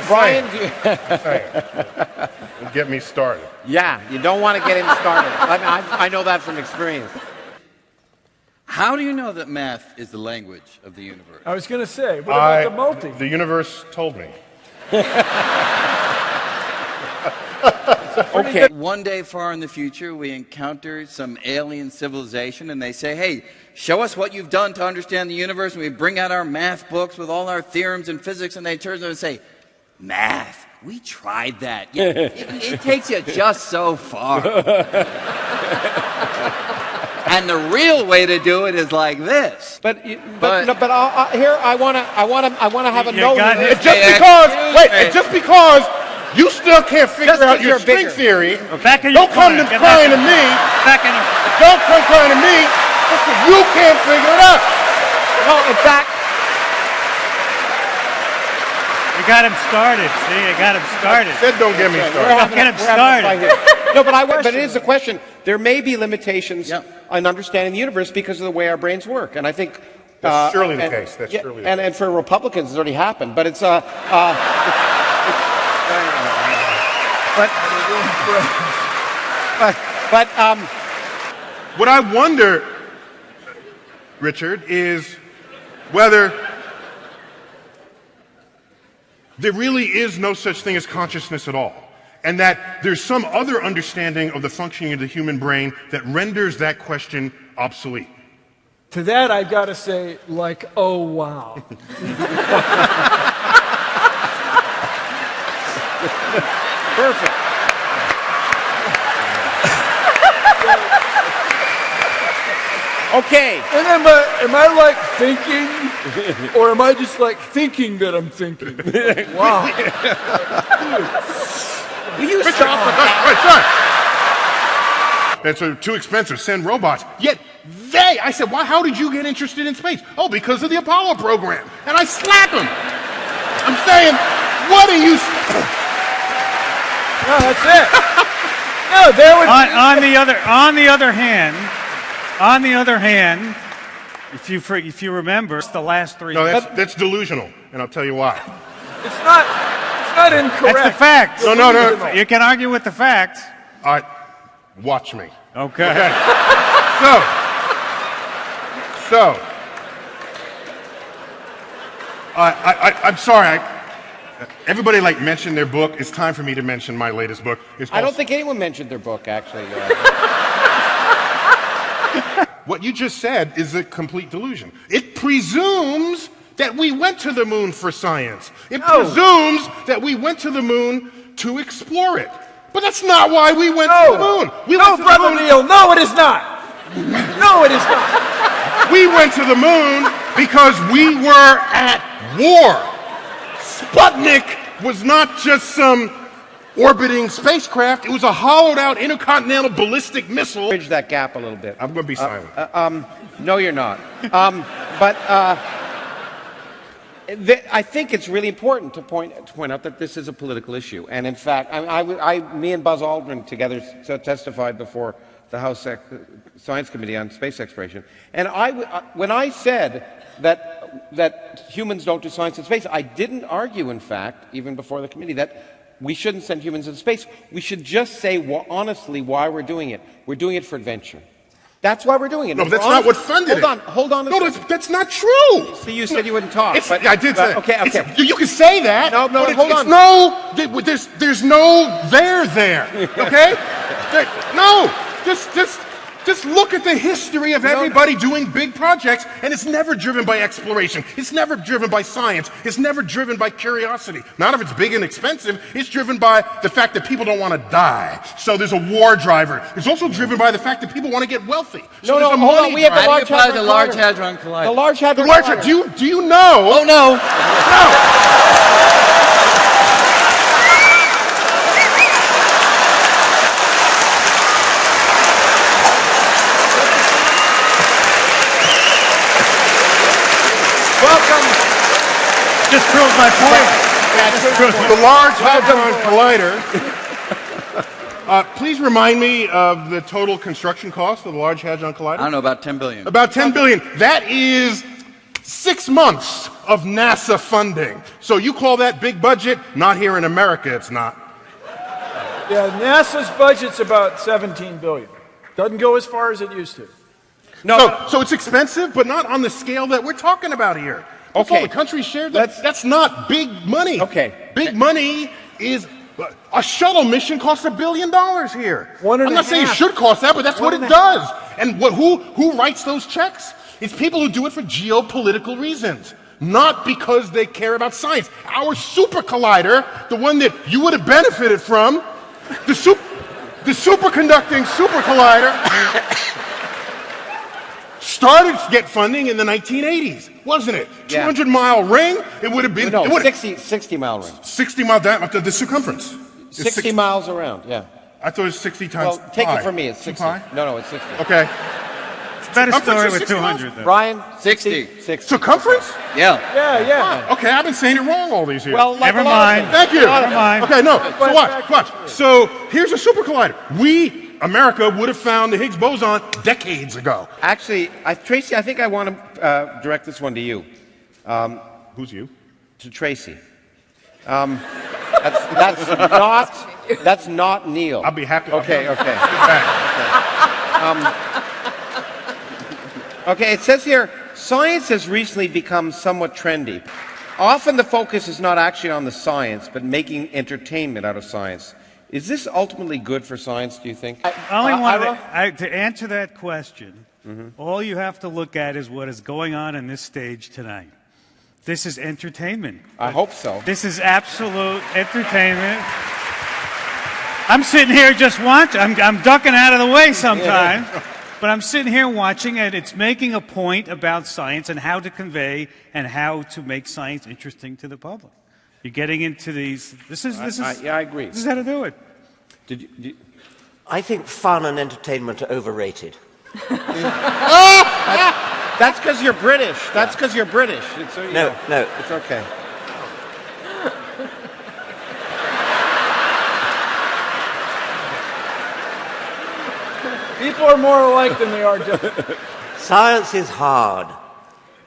Brian, Don't get me started. yeah, you don't want to get him started. I know that from experience. How do you know that math is the language of the universe? I was going to say, what about the multi? The universe told me. Okay. One day far in the future, we encounter some alien civilization, and they say, hey, show us what you've done to understand the universe, and we bring out our math books with all our theorems in physics, and they turn to them and say, math, we tried that. Yeah, it takes you just so far. And the real way to do it is like this. But here I want to have a note. Just because you still can't figure out your string theory, don't come crying to me. Don't come crying to me just because you can't figure it out. No, in fact, You got him started. See, you got him started. Said don't get me started. Get him started. No, but it is a question. There may be limitations in understanding the universe because of the way our brains work, and I think that's surely the case. That's surely the case. And for Republicans, it's already happened. But it's what I wonder, Richard, is whether there really is no such thing as consciousness at all, and that there's some other understanding of the functioning of the human brain that renders that question obsolete. To that, I've got to say, like, oh, wow. perfect. Okay. And am I like thinking, or am I just like thinking that I'm thinking? Wow. Will you stop with that? That's too expensive. Send robots. Yet I said, why? How did you get interested in space? Oh, because of the Apollo program. And I slap him. I'm saying, what are you? No, that's it. No, there was. On the other hand, if you remember, it's the last three. No, that's delusional, and I'll tell you why. It's not incorrect. That's the facts. No. You can argue with the facts. All right, watch me. Okay. So, I'm sorry. Everybody mentioned their book. It's time for me to mention my latest book. I don't think anyone mentioned their book, actually. What you just said is a complete delusion. It presumes that we went to the moon for science. It presumes that we went to the moon to explore it. But that's not why we went to the moon. Brother Neil, no, it is not. No, it is not. We went to the moon because we were at war. Sputnik was not just some orbiting spacecraft. It was a hollowed-out intercontinental ballistic missile. Bridge that gap a little bit. I'm going to be silent. No, you're not. I think it's really important to point out that this is a political issue. And in fact, me and Buzz Aldrin together testified before the House Science Committee on Space Exploration. And when I said that humans don't do science in space, I didn't argue, in fact, even before the committee, that we shouldn't send humans into space. We should just say, honestly, why we're doing it. We're doing it for adventure. That's why we're doing it. No, but that's not what funded it. Hold on. No, that's not true. See, you said you wouldn't talk. I did say okay. You can say that. No, but hold on. There's no there. Okay? No. Just look at the history of everybody doing big projects, and it's never driven by exploration. It's never driven by science. It's never driven by curiosity. Not if it's big and expensive. It's driven by the fact that people don't want to die. So there's a war driver. It's also driven by the fact that people want to get wealthy. So hold on. We have the Large Hadron Collider. The Large Hadron Collider. The Large Hadron Collider. Do you know? Oh, no. No. Just proves my point. The Large Hadron Collider. Please remind me of the total construction cost of the Large Hadron Collider. I don't know, about $10 billion. About $10 billion. That is 6 months of NASA funding. So you call that big budget? Not here in America, it's not. Yeah, NASA's budget's about $17 billion. Doesn't go as far as it used to. No, So it's expensive, but not on the scale that we're talking about here. That's Okay. all the countries share. That's not big money. Okay. Big money is a shuttle mission costs $1 billion here. One and I'm a not saying it half. should cost that, but that's what One it and a does. And who writes those checks? It's people who do it for geopolitical reasons, not because they care about science. Our super collider, the one that you would have benefited from, the superconducting super collider, started to get funding in the 1980s, wasn't it? Yeah. 200-mile ring. It would have been no, it would- 60 mile ring. 60 mile diameter, the circumference. It's 60 miles around, yeah. I thought it was 60 times Well, take pi. it from me, it's Too 60. pi? No, it's 60. Okay. It's a better Circumference story is with 60 miles? 200, though. Brian? 60. 60. Circumference? Yeah. Yeah. Okay, I've been saying it wrong all these years. Well, like Never a lot of mind. things. thank you. Never mind. Okay, no. So But watch. back- So here's a super collider. America, would have found the Higgs boson decades ago. Actually, Tracy, I think I want to direct this one to you. Who's you? To Tracy. That's not Neil. I'll be happy. Okay. Okay. Okay, it says here, science has recently become somewhat trendy. Often the focus is not actually on the science, but making entertainment out of science. Is this ultimately good for science, do you think? I only wanted Ira? to answer that question. All you have to look at is what is going on in this stage tonight. This is entertainment. I hope so. This is absolute entertainment. I'm sitting here just watching. I'm ducking out of the way sometimes. But I'm sitting here watching, and it's making a point about science and how to convey and how to make science interesting to the public. You're getting into these. This is. Yeah, I agree. This is how to do it. Did you, I think fun and entertainment are overrated. that's because you're British. That's because you're British. It's, No. It's okay. People are more alike than they are different. Science is hard,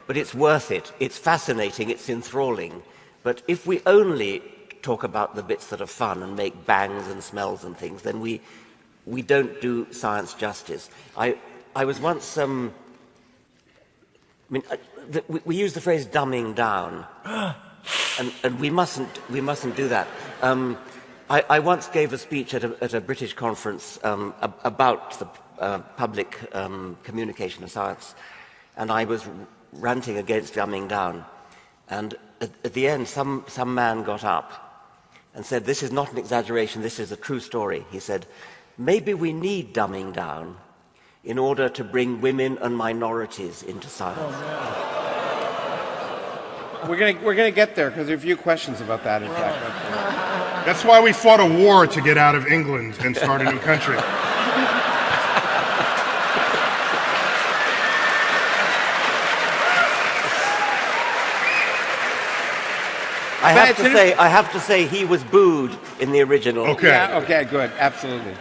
but it's worth it. It's fascinating, it's enthralling. But if we only talk about the bits that are fun and make bangs and smells and things, then we don't do science justice. I was once, we use the phrase dumbing down, and we mustn't do that. I once gave a speech at a British conference about the public communication of science, and I was ranting against dumbing down. And at the end, some man got up and said, "This is not an exaggeration, this is a true story." He said, "Maybe we need dumbing down in order to bring women and minorities into science." We're gonna get there because there are a few questions about that. In fact, That's why we fought a war to get out of England and start a new country. I have to say he was booed in the original. Okay. yeah. Okay. Good. Absolutely.